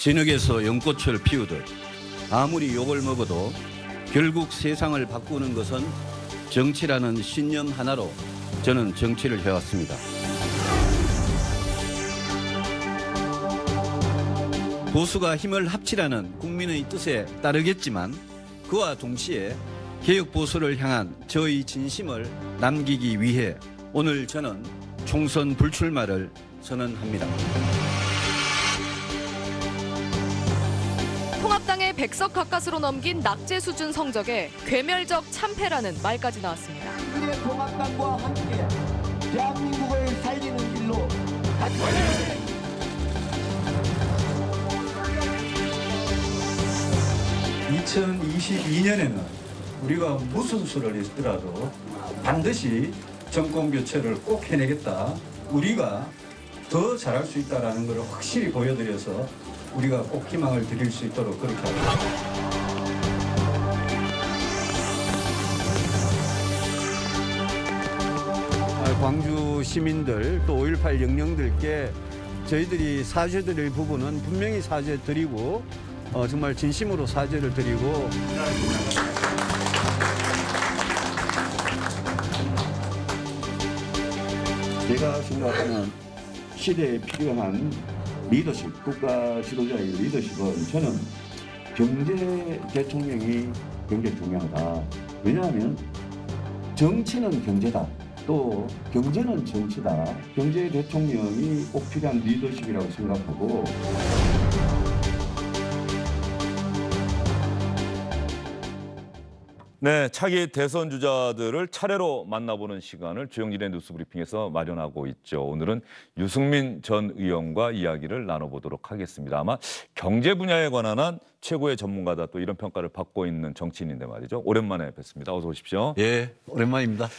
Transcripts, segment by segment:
진흙에서 연꽃을 피우듯 아무리 욕을 먹어도 결국 세상을 바꾸는 것은 정치라는 신념 하나로 저는 정치를 해왔습니다. 보수가 힘을 합치라는 국민의 뜻에 따르겠지만 그와 동시에 개혁 보수를 향한 저의 진심을 남기기 위해 오늘 저는 총선 불출마를 선언합니다. 통합당의 100석 가까스로 넘긴 낙제 수준 성적에 괴멸적 참패라는 말까지 나왔습니다. 우리의 통합당과 함께 대한민국을 살리는 길로 가자. 2022년에는 우리가 무슨 수를 했더라도 반드시 정권 교체를 꼭 해내겠다. 우리가 더 잘할 수 있다는 것을 확실히 보여드려서 우리가 꼭 희망을 드릴 수 있도록 그렇게 합니다. 광주 시민들 또 5.18 영령들께 저희들이 사죄드릴 부분은 분명히 사죄드리고 정말 진심으로 사죄를 드리고 제가 생각하는 시대에 필요한 리더십, 국가 지도자의 리더십은 저는 경제 대통령이 굉장히 중요하다. 왜냐하면 정치는 경제다. 또 경제는 정치다. 경제 대통령이 꼭 필요한 리더십이라고 생각하고 네, 차기 대선 주자들을 차례로 만나보는 시간을 주영진의 뉴스브리핑에서 마련하고 있죠. 오늘은 유승민 전 의원과 이야기를 나눠보도록 하겠습니다. 아마 경제 분야에 관한 한 최고의 전문가다 또 이런 평가를 받고 있는 정치인인데 말이죠. 오랜만에 뵙습니다. 어서 오십시오. 예, 오랜만입니다.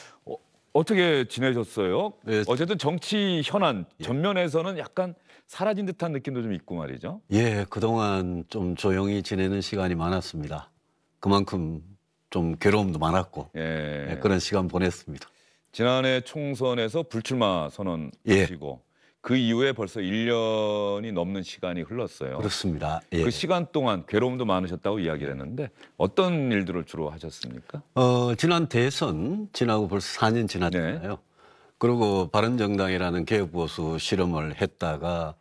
어떻게 지내셨어요? 네. 어쨌든 정치 현안 전면에서는 약간 사라진 듯한 느낌도 좀 있고 말이죠. 예, 그동안 좀 조용히 지내는 시간이 많았습니다. 그만큼 좀 괴로움도 많았고 예. 그런 시간 보냈습니다. 지난해 총선에서 불출마 선언하시고 그 이후에 벌써 1년이 넘는 시간이 흘렀어요. 그렇습니다. 예. 그 시간 동안 괴로움도 많으셨다고 이야기를 했는데 어떤 일들을 주로 하셨습니까? 지난 대선 지나고 벌써 4년 지났잖아요. 네. 그리고 바른정당이라는 개혁보수 실험을 했다가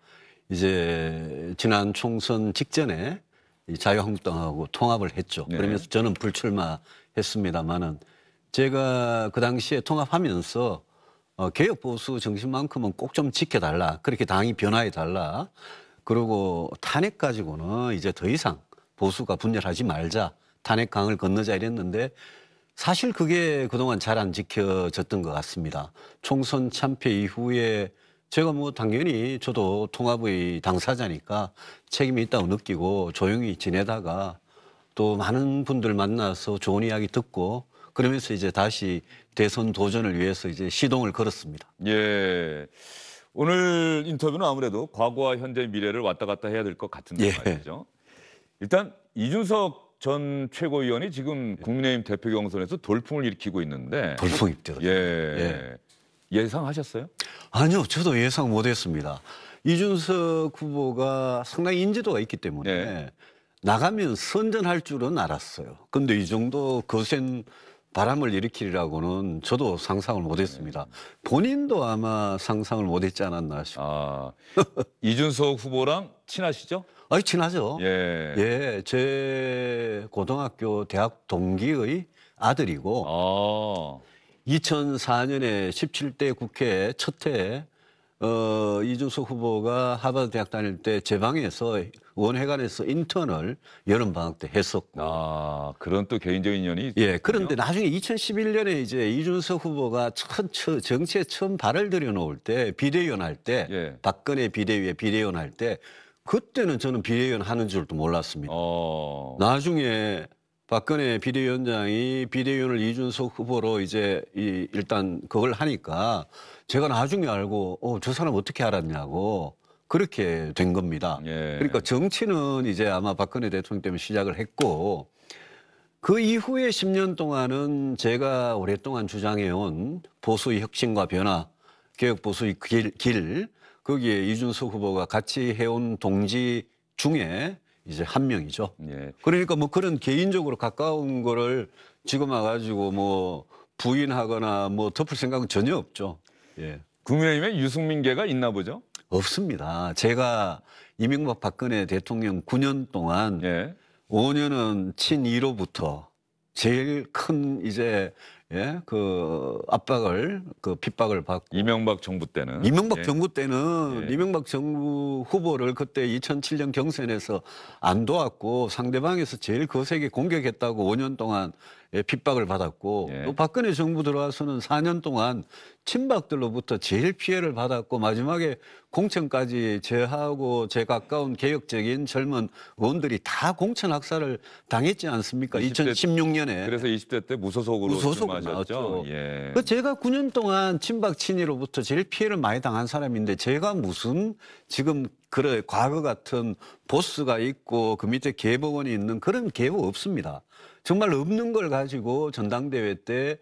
이제 지난 총선 직전에 이 자유한국당하고 통합을 했죠. 네. 그러면서 저는 불출마했습니다마는 제가 그 당시에 통합하면서 개혁 보수 정신만큼은 꼭 좀 지켜달라. 그렇게 당이 변화해달라. 그리고 탄핵 가지고는 이제 더 이상 보수가 분열하지 말자. 탄핵 강을 건너자 이랬는데 사실 그게 그동안 잘 안 지켜졌던 것 같습니다. 총선 참패 이후에 제가 뭐 당연히 저도 통합의 당사자니까 책임이 있다고 느끼고 조용히 지내다가 또 많은 분들 만나서 좋은 이야기 듣고 그러면서 이제 다시 대선 도전을 위해서 이제 시동을 걸었습니다. 예. 오늘 인터뷰는 아무래도 과거와 현재 미래를 왔다 갔다 해야 될 것 같은데 말이죠. 일단 이준석 전 최고위원이 지금 국민의힘 대표 경선에서 돌풍을 일으키고 있는데 돌풍입니다. 예상하셨어요? 아니요. 저도 예상 못했습니다. 이준석 후보가 상당히 인지도가 있기 때문에 나가면 선전할 줄은 알았어요. 근데 이 정도 거센 바람을 일으키리라고는 저도 상상을 못했습니다. 본인도 아마 상상을 못했지 않았나 싶어요. 이준석 후보랑 친하시죠? 친하죠. 예, 제 고등학교 대학 동기의 아들이고 2004년에 17대 국회 첫 해 이준석 후보가 하버드 대학 다닐 때 제 방에서 의원회관에서 인턴을 여름방학 때 했었고. 그런 또 개인적인 인연이 예, 그런데 나중에 2011년에 이제 이준석 후보가 정치에 처음 발을 들여놓을 때 비대위원 할 때 박근혜 비대위에 비대위원 할 때 그때는 저는 비대위원 하는 줄도 몰랐습니다. 나중에 박근혜 비대위원장이 비대위원을 이준석 후보로 이제 일단 그걸 하니까 제가 나중에 알고 저 사람 어떻게 알았냐고 그렇게 된 겁니다. 그러니까 정치는 이제 아마 박근혜 대통령 때문에 시작을 했고 그 이후에 10년 동안은 제가 오랫동안 주장해온 보수의 혁신과 변화, 개혁 보수의 길 거기에 이준석 후보가 같이 해온 동지 중에 이제 한 명이죠. 예. 그러니까 뭐 그런 개인적으로 가까운 거를 지금 와가지고 뭐 부인하거나 뭐 덮을 생각은 전혀 없죠. 예. 국민의힘에 유승민계가 있나 보죠? 없습니다. 제가 이명박 박근혜 대통령 9년 동안 예. 5년은 친이로부터 제일 큰 이제 예, 그 압박을 그 핍박을 받고 이명박 정부 때는 이명박 예. 정부 때는 예. 이명박 정부 후보를 그때 2007년 경선에서 안 도왔고 상대방에서 제일 거세게 공격했다고 5년 동안 예, 핍박을 받았고 예. 또 박근혜 정부 들어와서는 4년 동안 친박들로부터 제일 피해를 받았고 마지막에 공천까지 제하고 제 가까운 개혁적인 젊은 의원들이 다 공천 학살을 당했지 않습니까? 20대 2016년에. 그래서 20대 때 무소속으로 무소속으로 출마하셨죠. 나왔죠. 예. 그 제가 9년 동안 친박 친이로부터 제일 피해를 많이 당한 사람인데 제가 무슨 지금 그래 과거 같은 보스가 있고 그 밑에 계보원이 있는 그런 계보 없습니다. 정말 없는 걸 가지고 전당대회 때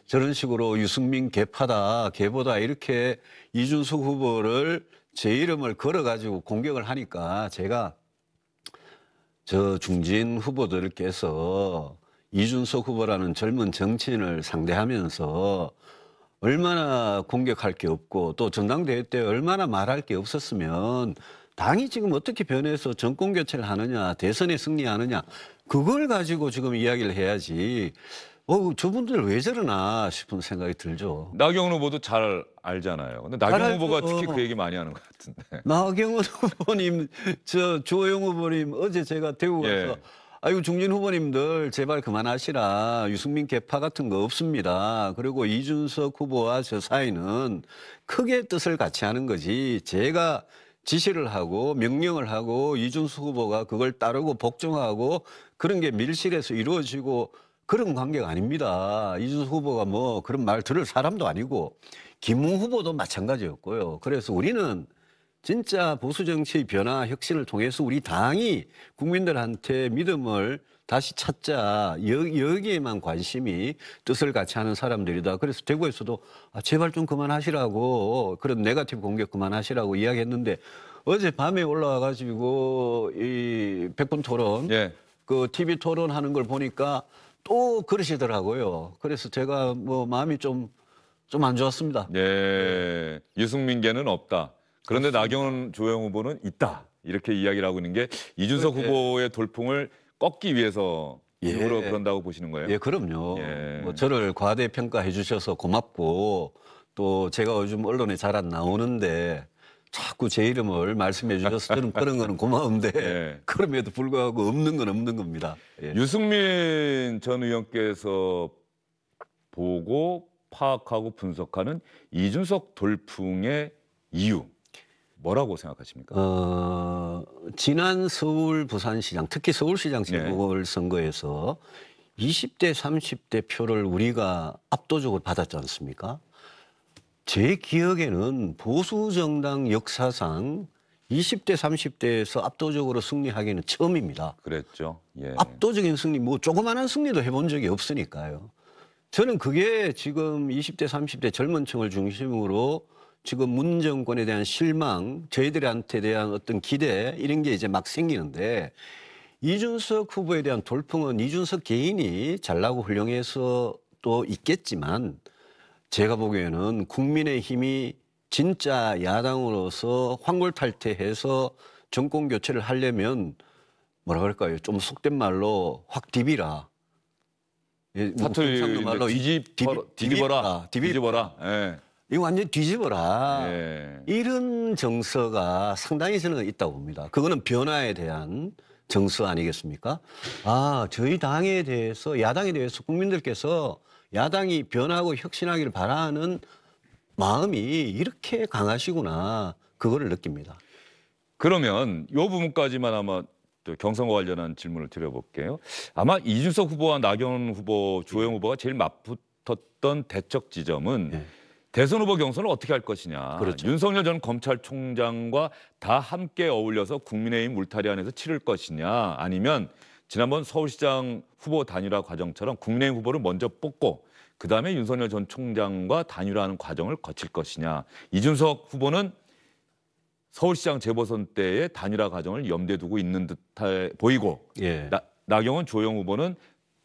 저런 식으로 유승민 개파다 개보다 이렇게 이준석 후보를 제 이름을 걸어가지고 공격을 하니까 제가 저 중진 후보들께서 이준석 후보라는 젊은 정치인을 상대하면서 얼마나 공격할 게 없고 또 전당대회 때 얼마나 말할 게 없었으면 당이 지금 어떻게 변해서 정권 교체를 하느냐 대선에 승리하느냐 그걸 가지고 지금 이야기를 해야지 저분들 왜 저러나 싶은 생각이 들죠. 나경원 후보도 잘 알잖아요. 근데 잘 나경원 알죠. 후보가 특히 그 얘기 많이 하는 것 같은데. 나경원 후보님, 주호영 후보님 어제 제가 대구 가서 예. 아이고 중진 후보님들 제발 그만하시라. 유승민 개파 같은 거 없습니다. 그리고 이준석 후보와 저 사이는 크게 뜻을 같이 하는 거지. 제가 지시를 하고 명령을 하고 이준석 후보가 그걸 따르고 복종하고 그런 게 밀실에서 이루어지고 그런 관계가 아닙니다. 이준석 후보가 뭐 그런 말 들을 사람도 아니고 김웅 후보도 마찬가지였고요. 그래서 우리는 진짜 보수 정치의 변화 혁신을 통해서 우리 당이 국민들한테 믿음을 다시 찾자. 여기에만 관심이 뜻을 같이 하는 사람들이다. 그래서 대구에서도 제발 좀 그만하시라고 그런 네거티브 공격 그만하시라고 이야기했는데 어제 밤에 올라와 가지고 이 백분 토론 예. 그 TV 토론하는 걸 보니까 또 그러시더라고요. 그래서 제가 뭐 마음이 좀 안 좋았습니다. 예. 유승민계는 없다. 그런데 나경원 조영 후보는 있다. 이렇게 이야기를 하고 있는 게 이준석 그렇게. 후보의 돌풍을 꺾기 위해서 예. 일부러 그런다고 보시는 거예요? 예, 그럼요. 예. 뭐 저를 과대 평가해 주셔서 고맙고 또 제가 요즘 언론에 잘 안 나오는데 자꾸 제 이름을 말씀해 주셔서 저는 그런 거는 고마운데 예. 그럼에도 불구하고 없는 건 없는 겁니다. 예. 유승민 전 의원께서 보고 파악하고 분석하는 이준석 돌풍의 이유 뭐라고 생각하십니까? 지난 서울 부산시장 특히 서울시장 네. 재보궐선거에서 20대 30대 표를 우리가 압도적으로 받았지 않습니까? 제 기억에는 보수정당 역사상 20대 30대에서 압도적으로 승리하기는 처음입니다. 그랬죠. 예. 압도적인 승리, 뭐 조그마한 승리도 해본 적이 없으니까요. 저는 그게 지금 20대 30대 젊은 층을 중심으로 지금 문 정권에 대한 실망, 저희들한테 대한 어떤 기대 이런 게 이제 막 생기는데 이준석 후보에 대한 돌풍은 이준석 개인이 잘나고 훌륭해서 또 있겠지만 제가 보기에는 국민의힘이 진짜 야당으로서 황골탈퇴해서 정권 교체를 하려면 뭐라 그럴까요? 좀 속된 말로 확 디비라. 예, 뭐 경상도 말로 뒤집어라. 디비라. 뒤집어라. 예. 이거 완전히 뒤집어라. 예. 이런 정서가 상당히 저는 있다고 봅니다. 그거는 변화에 대한 정서 아니겠습니까? 저희 당에 대해서 야당에 대해서 국민들께서 야당이 변하고 혁신하기를 바라는 마음이 이렇게 강하시구나. 그거를 느낍니다. 그러면 이 부분까지만 아마 또 경선과 관련한 질문을 드려볼게요. 아마 이준석 후보와 나경원 후보, 주호영 후보가 제일 맞붙었던 대척 지점은 네. 대선 후보 경선을 어떻게 할 것이냐. 그렇죠. 윤석열 전 검찰총장과 다 함께 어울려서 국민의힘 울타리 안에서 치를 것이냐. 아니면 지난번 서울시장 후보 단일화 과정처럼 국민의힘 후보를 먼저 뽑고 그다음에 윤석열 전 총장과 단일화하는 과정을 거칠 것이냐. 이준석 후보는 서울시장 재보선 때의 단일화 과정을 염두에 두고 있는 듯해 보이고 예. 나경원 조영 후보는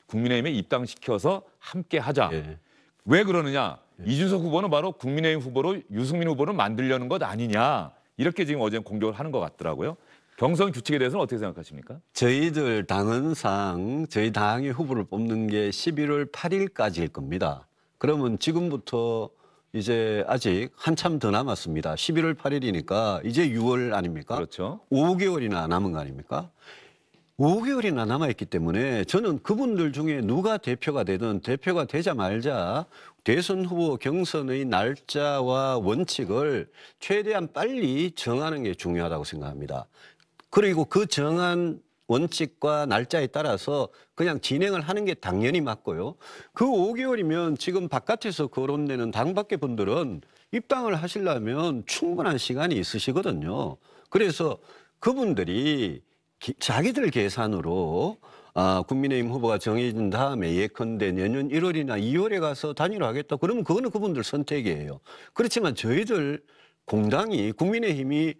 국민의힘에 입당시켜서 함께 하자. 예. 왜 그러느냐? 이준석 후보는 바로 국민의힘 후보로 유승민 후보를 만들려는 것 아니냐. 이렇게 지금 어제 공격을 하는 것 같더라고요. 경선 규칙에 대해서는 어떻게 생각하십니까? 저희들 당헌상 저희 당의 후보를 뽑는 게 11월 8일까지일 겁니다. 그러면 지금부터 이제 아직 한참 더 남았습니다. 11월 8일이니까 이제 6월 아닙니까? 그렇죠. 5개월이나 남은 거 아닙니까? 5개월이나 남아있기 때문에 저는 그분들 중에 누가 대표가 되든 대표가 되자마자 대선 후보 경선의 날짜와 원칙을 최대한 빨리 정하는 게 중요하다고 생각합니다. 그리고 그 정한 원칙과 날짜에 따라서 그냥 진행을 하는 게 당연히 맞고요. 그 5개월이면 지금 바깥에서 거론되는 당 밖의 분들은 입당을 하시려면 충분한 시간이 있으시거든요. 그래서 그분들이 자기들 계산으로 국민의힘 후보가 정해진 다음에 예컨대 내년 1월이나 2월에 가서 단일화하겠다. 그러면 그거는 그분들 선택이에요. 그렇지만 저희들 공당이 국민의힘이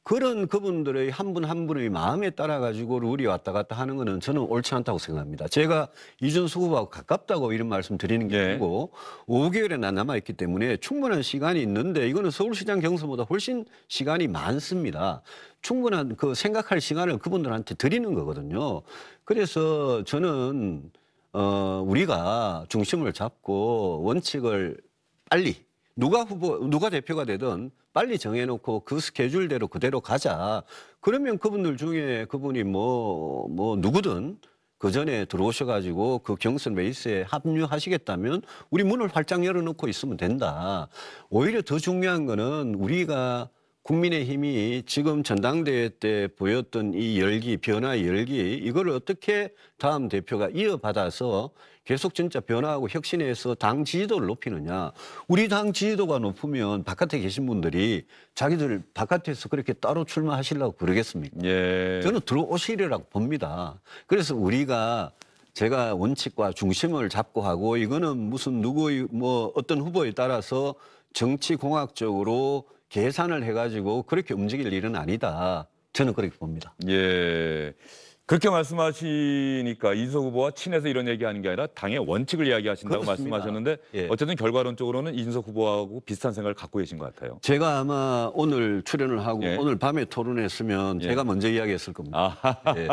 그런 그분들의 한 분 한 분의 마음에 따라 가지고 룰이 왔다 갔다 하는 거는 저는 옳지 않다고 생각합니다. 제가 이준석 후보하고 가깝다고 이런 말씀 드리는 게 아니고 5개월이나 남아있기 때문에 충분한 시간이 있는데 이거는 서울시장 경선보다 훨씬 시간이 많습니다. 충분한 그 생각할 시간을 그분들한테 드리는 거거든요. 그래서 저는 우리가 중심을 잡고 원칙을 빨리 누가 대표가 되든 빨리 정해놓고 그 스케줄대로 그대로 가자. 그러면 그분들 중에 그분이 뭐 누구든 그 전에 들어오셔가지고 그 경선 레이스에 합류하시겠다면 우리 문을 활짝 열어놓고 있으면 된다. 오히려 더 중요한 거는 우리가 국민의힘이 지금 전당대회 때 보였던 이 열기, 변화의 열기, 이걸 어떻게 다음 대표가 이어받아서 계속 진짜 변화하고 혁신해서 당 지지도를 높이느냐. 우리 당 지지도가 높으면 바깥에 계신 분들이 자기들 바깥에서 그렇게 따로 출마하시려고 그러겠습니까? 예. 저는 들어오시리라고 봅니다. 그래서 제가 원칙과 중심을 잡고 하고 이거는 무슨 누구의 어떤 후보에 따라서 정치공학적으로 계산을 해가지고 그렇게 움직일 일은 아니다. 저는 그렇게 봅니다. 예. 그렇게 말씀하시니까 이준석 후보와 친해서 이런 얘기하는 게 아니라 당의 원칙을 이야기하신다고 그렇습니다. 말씀하셨는데 예. 어쨌든 결과론적으로는 이준석 후보하고 비슷한 생각을 갖고 계신 것 같아요. 제가 아마 오늘 출연을 하고 예. 오늘 밤에 토론했으면 예. 제가 먼저 이야기했을 겁니다. 예.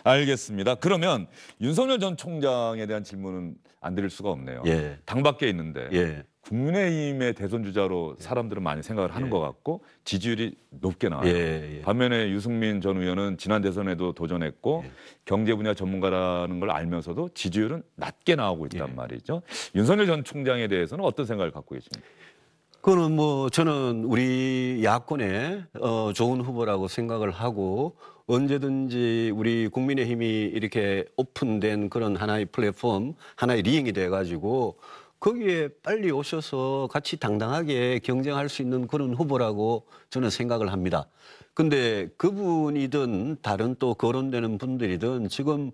알겠습니다. 그러면 윤석열 전 총장에 대한 질문은 안 드릴 수가 없네요. 예. 당 밖에 있는데 예. 국민의힘의 대선 주자로 사람들은 많이 생각을 하는 것 같고 지지율이 높게 나와요. 예. 반면에 유승민 전 의원은 지난 대선에도 도전했고 경제 분야 전문가라는 걸 알면서도 지지율은 낮게 나오고 있단 말이죠. 윤석열 전 총장에 대해서는 어떤 생각을 갖고 계십니까? 그거는 저는 우리 야권의 좋은 후보라고 생각을 하고 언제든지 우리 국민의힘이 이렇게 오픈된 그런 하나의 플랫폼, 하나의 리행이 돼가지고 거기에 빨리 오셔서 같이 당당하게 경쟁할 수 있는 그런 후보라고 저는 생각을 합니다. 근데 그분이든 다른 또 거론되는 분들이든 지금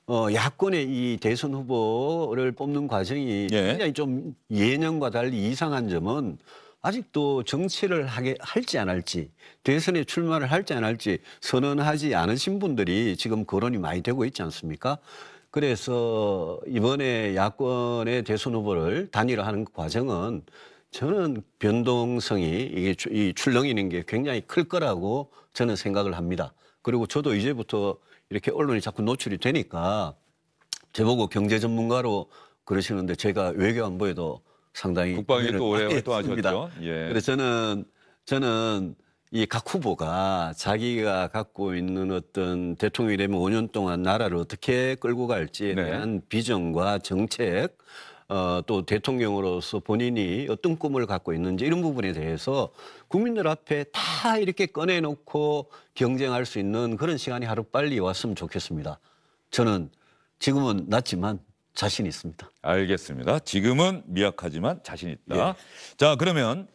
야권의 이 대선 후보를 뽑는 과정이 굉장히 좀 예년과 달리 이상한 점은 아직도 정치를 할지 안 할지, 대선에 출마를 할지 안 할지 선언하지 않으신 분들이 지금 거론이 많이 되고 있지 않습니까? 그래서 이번에 야권의 대선 후보를 단일화하는 과정은 저는 변동성이 이 출렁이는 게 굉장히 클 거라고 저는 생각을 합니다. 그리고 저도 이제부터 이렇게 언론이 자꾸 노출이 되니까 저보고 경제 전문가로 그러시는데 제가 외교안보에도 상당히 국방에 또 오래 활동하셨죠. 예. 그래서 저는 이 각 후보가 자기가 갖고 있는 어떤 대통령이 되면 5년 동안 나라를 어떻게 끌고 갈지에 대한 비전과 정책, 또 대통령으로서 본인이 어떤 꿈을 갖고 있는지 이런 부분에 대해서 국민들 앞에 다 이렇게 꺼내놓고 경쟁할 수 있는 그런 시간이 하루빨리 왔으면 좋겠습니다. 저는 지금은 낮지만 자신 있습니다. 알겠습니다. 지금은 미약하지만 자신 있다. 자, 그러면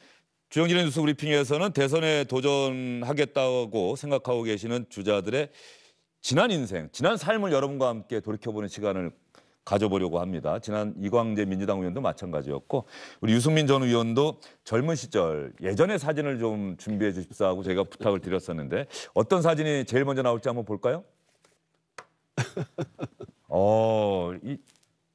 주영진의 뉴스 브리핑에서는 대선에 도전하겠다고 생각하고 계시는 주자들의 지난 인생, 지난 삶을 여러분과 함께 돌이켜보는 시간을 가져보려고 합니다. 지난 이광재 민주당 의원도 마찬가지였고 우리 유승민 전 의원도 젊은 시절 예전의 사진을 좀 준비해 주십사 하고 제가 부탁을 드렸었는데 어떤 사진이 제일 먼저 나올지 한번 볼까요? 이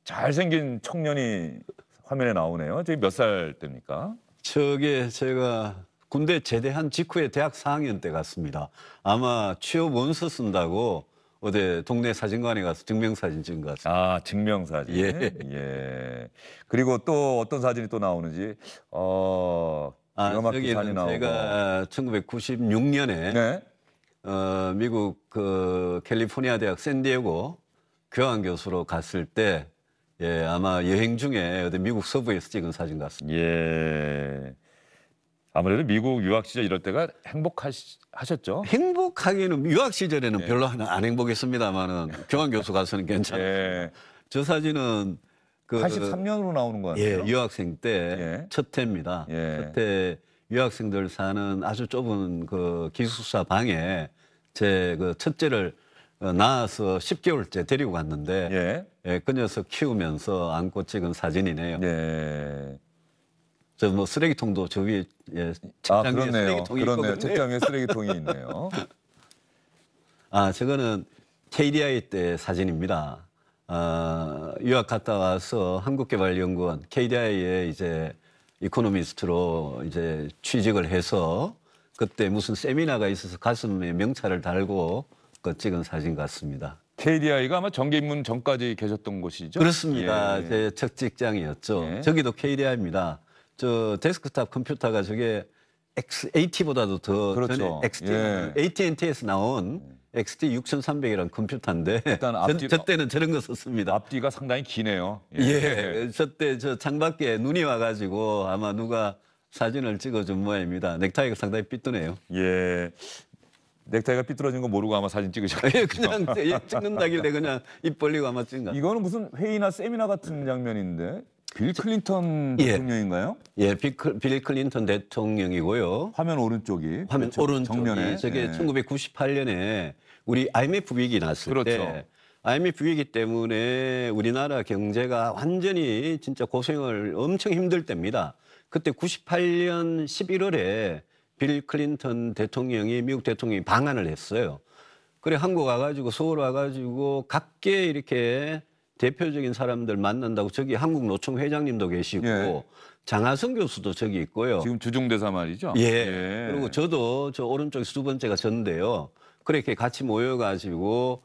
잘생긴 청년이 화면에 나오네요. 저기 몇 살 때입니까? 저게 제가 군대 제대한 직후에 대학 4학년 때 갔습니다. 아마 취업 원서 쓴다고 어디 동네 사진관에 가서 증명사진 찍은 것 같습니다. 아, 증명사진. 예. 예. 그리고 또 어떤 사진이 또 나오는지 기가 막힌 사진이 저기는 나오고. 제가 1996년에 네. 미국 그 캘리포니아 대학 샌디에고 교환 교수로 갔을 때 예, 아마 여행 중에 어디 미국 서부에서 찍은 사진 같습니다. 예. 아무래도 미국 유학 시절 이럴 때가 행복하셨죠? 행복하기는 유학 시절에는 예. 별로 안 행복했습니다만은 교환 교수 가서는 괜찮아요. 예. 저 사진은 그 83년으로 나오는 것 같아요. 예, 유학생 때 예. 첫 해입니다. 예. 첫 해 유학생들 사는 아주 좁은 그 기숙사 방에 제 그 첫째를 낳아서 10개월째 데리고 갔는데 예. 예, 그 녀석 키우면서 안고 찍은 사진이네요. 예. 저 뭐 쓰레기통도 저 위에 예, 아, 책장 위에 그렇네요. 쓰레기통이 그렇네요. 있거든요. 책장 위에 쓰레기통이 있네요. 아, 저거는 KDI 때 사진입니다. 유학 갔다 와서 한국개발연구원 KDI에 이제 이코노미스트로 이제 취직을 해서 그때 무슨 세미나가 있어서 가슴에 명찰을 달고 그 찍은 사진 같습니다. KDI가 아마 정계 입문 전까지 계셨던 곳이죠? 그렇습니다. 예. 제 첫 직장이었죠. 예. 저기도 KDI입니다. 저 데스크탑 컴퓨터가 저게 XAT보다도 더 그렇죠. 전에 예. AT&T에서 나온 XT 6300이라는 컴퓨터인데 일단 저 때는 저런 거 썼습니다. 앞뒤가 상당히 기네요. 예, 저 때 저 창밖에 눈이 와가지고 아마 누가 사진을 찍어준 모양입니다. 넥타이가 상당히 삐뚤네요. 예. 넥타이가 삐뚤어진 거 모르고 아마 사진 찍으셨겠죠. 예, 그냥 예, 찍는다길래 그냥 입 벌리고 아마 찍은 것 같아요. 이거는 무슨 회의나 세미나 같은 장면인데 빌 클린턴 예. 대통령인가요? 예, 빌 클린턴 대통령이고요. 화면 오른쪽이 화면 그렇죠. 오른쪽이 정면에 저게 예. 1998년에 우리 IMF 위기 났을 그렇죠. 때 IMF 위기 때문에 우리나라 경제가 완전히 진짜 고생을 엄청 힘들 때입니다. 그때 98년 11월에 빌 클린턴 대통령이 미국 대통령이 방한을 했어요. 그래 한국 와가지고 서울 와가지고 각계 이렇게 대표적인 사람들 만난다고 저기 한국노총 회장님도 계시고 예. 장하성 교수도 저기 있고요. 지금 주중대사 말이죠. 예. 그리고 저도 저 오른쪽에 두 번째가 전데요. 그렇게 같이 모여가지고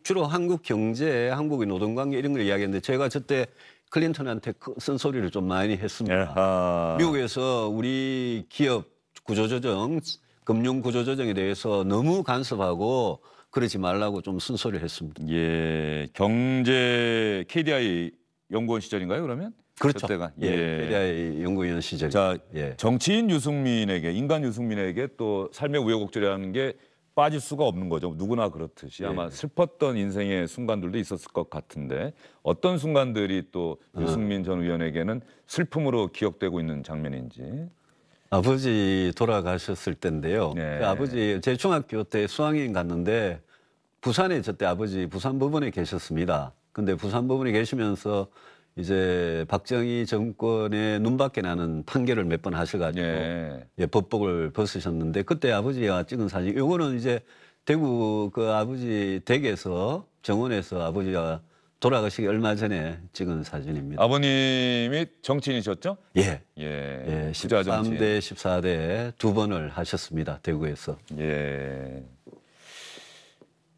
주로 한국 경제, 한국의 노동관계 이런 걸 이야기했는데 제가 저때 클린턴한테 쓴소리를 좀 많이 했습니다. 예하. 미국에서 우리 기업 구조조정, 금융 구조조정에 대해서 너무 간섭하고 그러지 말라고 좀 쓴소리를 했습니다. 예. 경제 KDI 연구원 시절인가요, 그러면? 그렇죠. 그때가. 예. KDI 연구위원 시절. 자, 예. 정치인 유승민에게, 인간 유승민에게 또 삶의 우여곡절이라는 게 빠질 수가 없는 거죠. 누구나 그렇듯이 예. 아마 슬펐던 인생의 순간들도 있었을 것 같은데 어떤 순간들이 또 유승민 전 의원에게는 슬픔으로 기억되고 있는 장면인지. 아버지 돌아가셨을 때인데요. 네. 그 아버지 제 중학교 때 수학여행 갔는데 부산에 저때 아버지 부산법원에 계셨습니다. 근데 부산법원에 계시면서 이제 박정희 정권의 눈밖에 나는 판결을 몇 번 하셔가지고 예. 예, 법복을 벗으셨는데 그때 아버지가 찍은 사진. 요거는 이제 대구 그 아버지 댁에서 정원에서 아버지가 돌아가시기 얼마 전에 찍은 사진입니다. 아버님이 정치인이셨죠? 예. 예. 예, 부자 정치인. 13대, 14대 두 번을 하셨습니다. 대구에서. 예.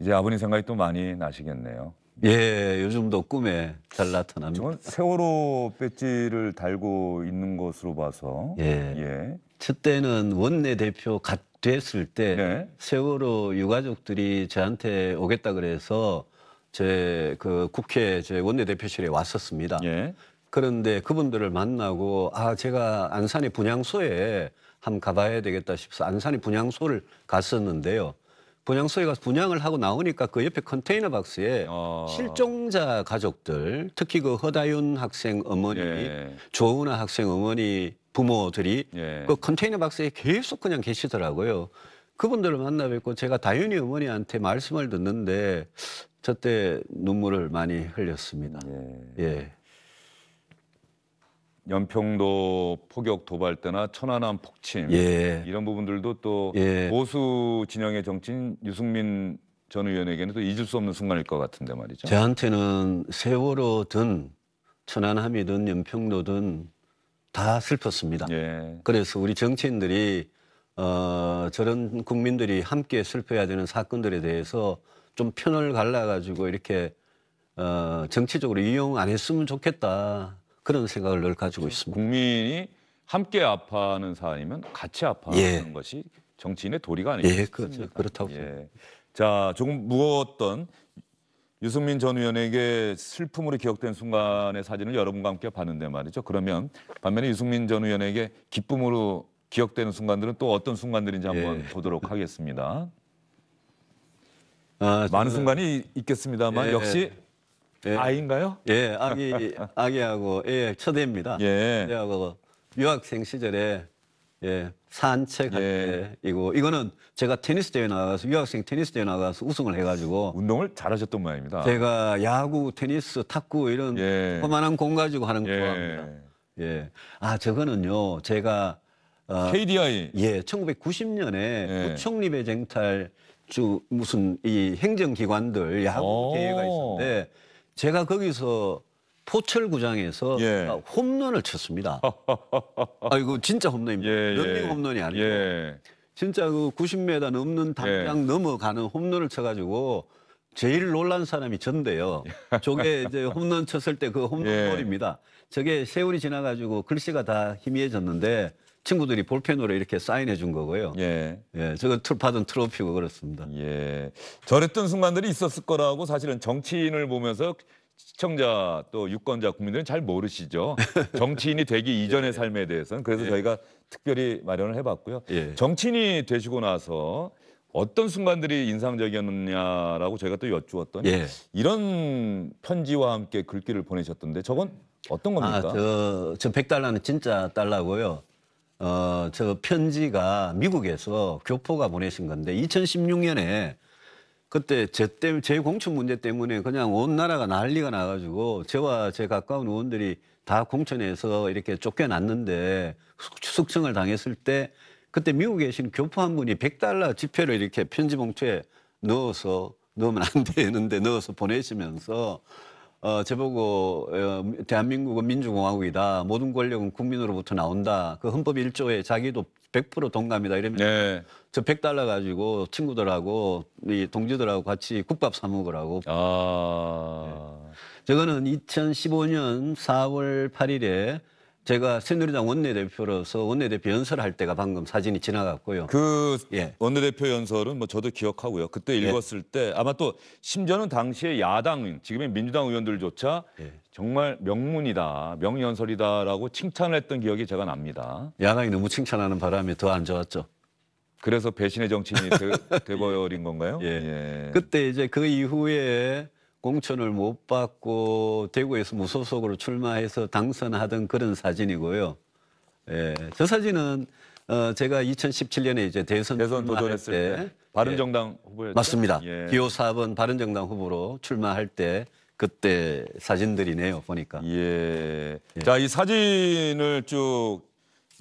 이제 아버님 생각이 또 많이 나시겠네요. 예, 요즘도 꿈에 잘 나타납니다. 저건 세월호 배지를 달고 있는 것으로 봐서 예. 예. 첫 때는 원내대표 됐을 때 네. 세월호 유가족들이 저한테 오겠다 그래서 제 그 국회 제 원내대표실에 왔었습니다. 예. 그런데 그분들을 만나고 제가 안산의 분향소에 한번 가봐야 되겠다 싶어서 안산의 분향소를 갔었는데요. 분향소에 가서 분향을 하고 나오니까 그 옆에 컨테이너 박스에 실종자 가족들, 특히 그 허다윤 학생 어머니, 예. 조은아 학생 어머니 부모들이 예. 그 컨테이너 박스에 계속 그냥 계시더라고요. 그분들을 만나 뵙고 제가 다윤이 어머니한테 말씀을 듣는데 저때 눈물을 많이 흘렸습니다. 예. 연평도 포격 도발 때나 천안함 폭침 예. 이런 부분들도 또 예. 보수 진영의 정치인 유승민 전 의원에게는 또 잊을 수 없는 순간일 것 같은데 말이죠. 저한테는 세월호든 천안함이든 연평도든 다 슬펐습니다. 예. 그래서 우리 정치인들이 저런 국민들이 함께 슬퍼야 되는 사건들에 대해서 좀 편을 갈라가지고 이렇게 정치적으로 이용 안 했으면 좋겠다. 그런 생각을 늘 가지고 있습니다. 국민이 함께 아파하는 사안이면 같이 아파하는 예. 것이 정치인의 도리가 아니겠습니까? 예, 그렇죠. 그렇다고 생각합니다. 예. 자, 조금 무거웠던 유승민 전 의원에게 슬픔으로 기억된 순간의 사진을 여러분과 함께 봤는데 말이죠. 그러면 반면에 유승민 전 의원에게 기쁨으로 기억되는 순간들은 또 어떤 순간들인지 한번 보도록 하겠습니다. 많은 순간이 있겠습니다만 예. 역시 예. 아이인가요? 예, 아기하고 첫애입니다. 예. 애하고 유학생 시절에 산책할 예. 때 이거는 제가 테니스 대회 나가서 유학생 테니스 대회 나가서 우승을 해가지고 운동을 잘하셨던 모양입니다. 제가 야구, 테니스, 탁구 이런 예. 그만한 공 가지고 하는 거 예. 좋아합니다. 예, 저거는요 제가 KDI 1990년에 예. 부총리배 쟁탈 무슨 이 행정기관들 야구 대회가 있었는데 제가 거기서 포철구장에서 예. 홈런을 쳤습니다. 이거 진짜 홈런입니다. 예, 런닝 예. 홈런이 아니고 예. 진짜 그 90m 넘는 담장 넘어가는 홈런을 쳐가지고 제일 놀란 사람이 전데요. 저게 이제 홈런 쳤을 때 그 홈런볼입니다. 저게 세월이 지나가지고 글씨가 다 희미해졌는데 친구들이 볼펜으로 이렇게 사인해 준 거고요. 예. 저거 받은 트로피고 그렇습니다. 예. 저랬던 순간들이 있었을 거라고 사실은 정치인을 보면서 시청자 또 유권자 국민들은 잘 모르시죠. 정치인이 되기 이전의 삶에 대해서는. 그래서 저희가 특별히 마련을 해봤고요. 예. 정치인이 되시고 나서 어떤 순간들이 인상적이었느냐라고 저희가 또 여쭈었더니 예. 이런 편지와 함께 글귀를 보내셨던데 저건 어떤 겁니까? 저 100달러는 진짜 달러고요. 저 편지가 미국에서 교포가 보내신 건데 2016년에 그때 제 공천 문제 때문에 그냥 온 나라가 난리가 나가지고 저와 제 가까운 의원들이 다 공천에서 이렇게 쫓겨났는데 숙청을 당했을 때 그때 미국에 계신 교포 한 분이 100달러 지폐를 이렇게 편지 봉투에 넣으면 안 되는데 넣어서 보내시면서 저보고 대한민국은 민주공화국이다. 모든 권력은 국민으로부터 나온다. 그 헌법 1조에 자기도 100% 동감이다. 이러면 네. 저 100달러 가지고 친구들하고 이 동지들하고 같이 국밥 사 먹으라고. 저거는 2015년 4월 8일에 제가 새누리당 원내대표로서 원내대표 연설할 때가 방금 사진이 지나갔고요. 그 예. 원내대표 연설은 뭐 저도 기억하고요. 그때 읽었을 때 아마 또 심지어는 당시에 야당인 지금의 민주당 의원들조차 정말 명문이다, 명연설이다라고 칭찬을 했던 기억이 제가 납니다. 야당이 너무 칭찬하는 바람에 더 안 좋았죠. 그래서 배신의 정치인이 돼버린 건가요? 예. 그때 이제 그 이후에 공천을 못 받고 대구에서 무소속으로 출마해서 당선하던 그런 사진이고요. 예. 저 사진은 제가 2017년에 이제 대선 도전했을 때 바른정당 후보였죠? 맞습니다. 예. 기호 4번 바른정당 후보로 출마할 때 그때 사진들이네요. 보니까. 예. 자, 이 사진을 쭉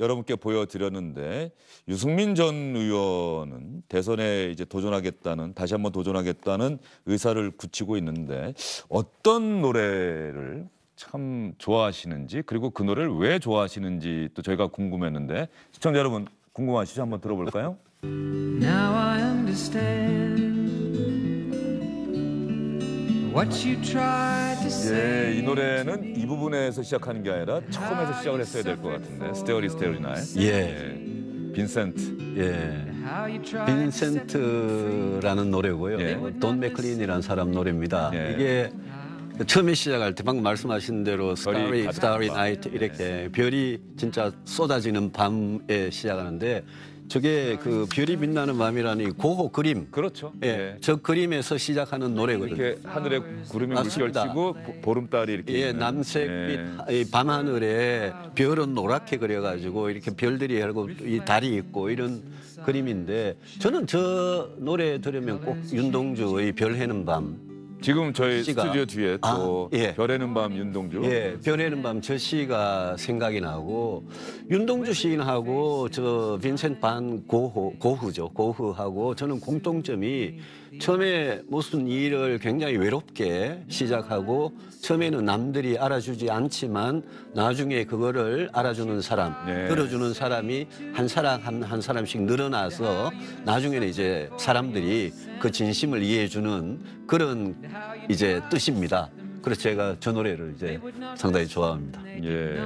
여러분께 보여드렸는데 유승민 전 의원은 대선에 이제 다시 한번 도전하겠다는 의사를 굳히고 있는데 어떤 노래를 참 좋아하시는지 그리고 그 노래를 왜 좋아하시는지 또 저희가 궁금했는데 시청자 여러분 궁금하시죠? 한번 들어볼까요? Now I understand what you tried to say. 예, 이 노래는 이 부분에서 시작하는 게 아니라 처음에서 시작을 했어야 될 것 같은데 스테어리 나이. 예. 빈센트. 예. How you tried to set 빈센트라는 노래고요. 예. 돈 맥클린이라는 사람 노래입니다. 예. 이게 처음에 시작할 때 방금 말씀하신 대로 별이 스타리 나이트 이렇게 별이 진짜 쏟아지는 밤에 시작하는데 저게 그 별이 빛나는 밤이라는 고호 그림. 그렇죠. 예, 저 그림에서 시작하는 노래거든요. 이렇게 하늘에 구름이 맞습니다. 물결치고 보름달이 이렇게 예, 있는. 남색빛 이 밤하늘에 별은 노랗게 그려가지고 이렇게 별들이 하고 이 달이 있고 이런 그림인데 저는 저 노래 들으면 꼭 윤동주의 별 해는 밤. 지금 저희 시가. 스튜디오 뒤에 또 예. 별에는 밤 윤동주. 예, 별 해는 밤 저 시가 생각이 나고 윤동주 시인하고 저 빈센트 반 고흐죠. 고흐하고 저는 공통점이 처음에 무슨 일을 굉장히 외롭게 시작하고 처음에는 남들이 알아주지 않지만 나중에 그거를 알아주는 사람, 네. 들어주는 사람이 한 사람 한 사람씩 늘어나서 나중에는 이제 사람들이 그 진심을 이해해주는 그런 이제 뜻입니다. 그래서 제가 저 노래를 이제 상당히 좋아합니다. 예.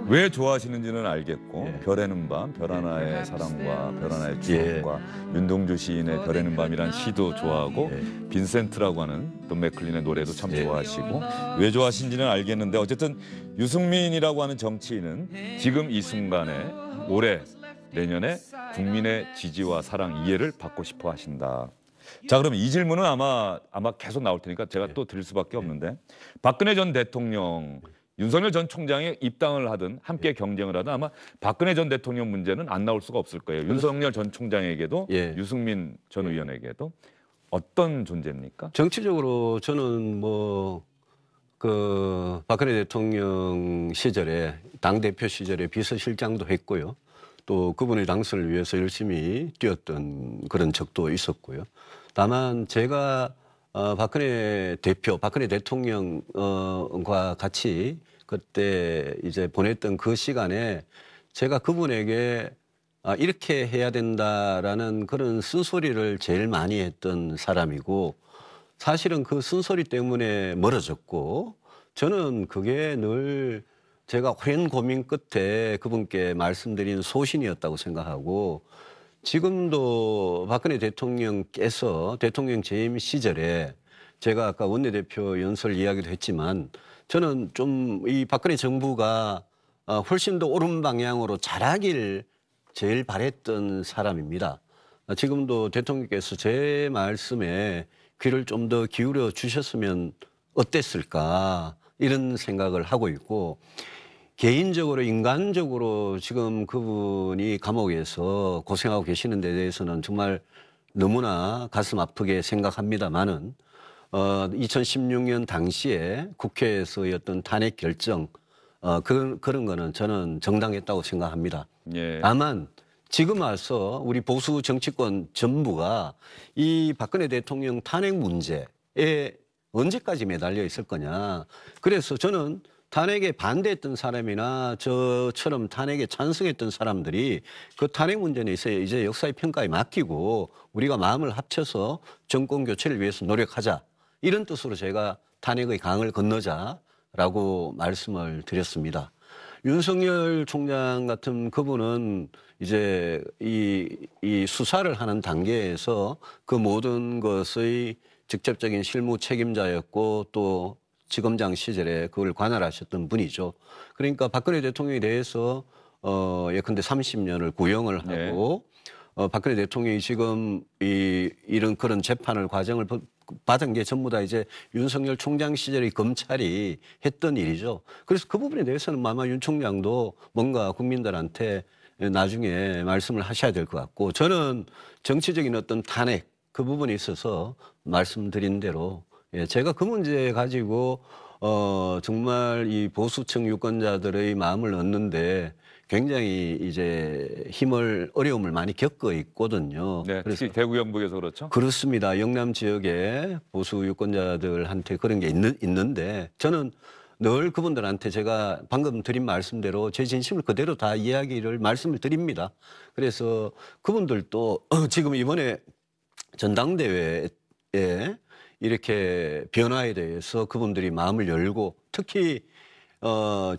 왜 좋아하시는지는 알겠고 예. 별에는 밤, 별 하나의 사랑과 별 하나의 추억과 윤동주 시인의 별에는 밤이란 시도 좋아하고 빈센트라고 하는 돈 맥클린의 노래도 참 좋아하시고 왜 좋아하시는지는 알겠는데 어쨌든 유승민이라고 하는 정치인은 지금 이 순간에 올해 내년에 국민의 지지와 사랑 이해를 받고 싶어 하신다. 자, 그럼 이 질문은 아마 계속 나올 테니까 제가 또 드릴 수밖에 없는데 박근혜 전 대통령, 윤석열 전 총장이 입당을 하든 함께 경쟁을 하든 아마 박근혜 전 대통령 문제는 안 나올 수가 없을 거예요. 윤석열 전 총장에게도 예. 유승민 전 의원에게도 어떤 존재입니까? 정치적으로 저는 뭐 그 박근혜 대통령 시절에 당대표 시절에 비서실장도 했고요. 또 그분의 당선을 위해서 열심히 뛰었던 그런 적도 있었고요. 다만 제가 박근혜 대통령과 같이 그때 이제 보냈던 그 시간에 제가 그분에게 이렇게 해야 된다라는 그런 쓴소리를 제일 많이 했던 사람이고 사실은 그 쓴소리 때문에 멀어졌고 저는 그게 늘 제가 오랜 고민 끝에 그분께 말씀드린 소신이었다고 생각하고 지금도 박근혜 대통령께서 대통령 재임 시절에 제가 아까 원내대표 연설 이야기도 했지만 저는 좀 이 박근혜 정부가 훨씬 더 옳은 방향으로 잘하길 제일 바랬던 사람입니다. 지금도 대통령께서 제 말씀에 귀를 좀 더 기울여 주셨으면 어땠을까 이런 생각을 하고 있고 개인적으로 인간적으로 지금 그분이 감옥에서 고생하고 계시는 데 대해서는 정말 너무나 가슴 아프게 생각합니다마는 2016년 당시에 국회에서의 어떤 탄핵 결정 그런 거는 저는 정당했다고 생각합니다. 예. 다만 지금 와서 우리 보수 정치권 전부가 이 박근혜 대통령 탄핵 문제에 언제까지 매달려 있을 거냐. 그래서 저는 탄핵에 반대했던 사람이나 저처럼 탄핵에 찬성했던 사람들이 그 탄핵 문제는 이제 역사의 평가에 맡기고 우리가 마음을 합쳐서 정권 교체를 위해서 노력하자. 이런 뜻으로 제가 탄핵의 강을 건너자라고 말씀을 드렸습니다. 윤석열 총장 같은 그분은 이제 이 수사를 하는 단계에서 그 모든 것의 직접적인 실무 책임자였고 또 지검장 시절에 그걸 관할하셨던 분이죠. 그러니까 박근혜 대통령에 대해서 예컨대 30년을 구형을 하고 박근혜 대통령이 지금 이런 그런 재판을 과정을 받은 게 전부 다 이제 윤석열 총장 시절의 검찰이 했던 일이죠. 그래서 그 부분에 대해서는 아마 윤 총장도 뭔가 국민들한테 나중에 말씀을 하셔야 될 것 같고 저는 정치적인 어떤 탄핵 그 부분에 있어서 말씀드린 대로 제가 그 문제 가지고 정말 이 보수층 유권자들의 마음을 얻는데 굉장히 이제 어려움을 많이 겪고 있거든요. 네, 그래서 특히 대구 영북에서 그렇죠. 그렇습니다. 영남 지역에 보수 유권자들한테 그런 게 있는데 저는 늘 그분들한테 제가 방금 드린 말씀대로 제 진심을 그대로 다 말씀을 드립니다. 그래서 그분들도 지금 이번에 전당대회에 이렇게 변화에 대해서 그분들이 마음을 열고 특히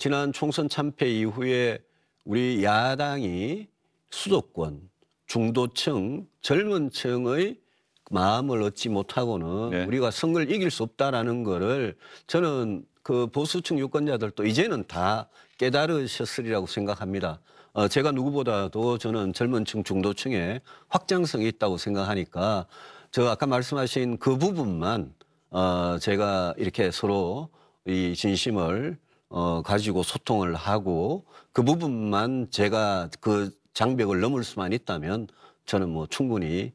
지난 총선 참패 이후에 우리 야당이 수도권, 중도층, 젊은 층의 마음을 얻지 못하고는 우리가 선거를 이길 수 없다라는 거를 저는 그 보수층 유권자들도 이제는 다 깨달으셨으리라고 생각합니다. 제가 누구보다도 저는 젊은 층, 중도층에 확장성이 있다고 생각하니까 저 아까 말씀하신 그 부분만 제가 이렇게 서로 이 진심을 가지고 소통을 하고 그 부분만 제가 그 장벽을 넘을 수만 있다면 저는 뭐 충분히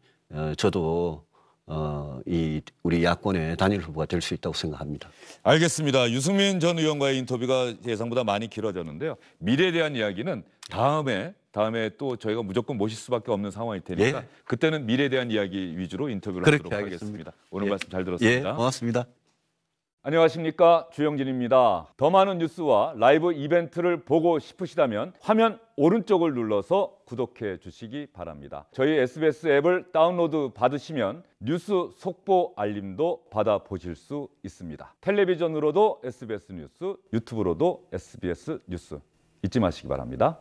저도 이 우리 야권의 단일 후보가 될 수 있다고 생각합니다. 알겠습니다. 유승민 전 의원과의 인터뷰가 예상보다 많이 길어졌는데요. 미래에 대한 이야기는 다음에 또 저희가 무조건 모실 수밖에 없는 상황일 테니까 예. 그때는 미래에 대한 이야기 위주로 인터뷰를 그렇게 하도록 하겠습니다. 하겠습니다. 오늘 예. 말씀 잘 예, 들었습니다. 고맙습니다. 안녕하십니까, 주영진입니다. 더 많은 뉴스와 라이브 이벤트를 보고 싶으시다면 화면 오른쪽을 눌러서 구독해 주시기 바랍니다. 저희 SBS 앱을 다운로드 받으시면 뉴스 속보 알림도 받아보실 수 있습니다. 텔레비전으로도 SBS 뉴스, 유튜브로도 SBS 뉴스 잊지 마시기 바랍니다.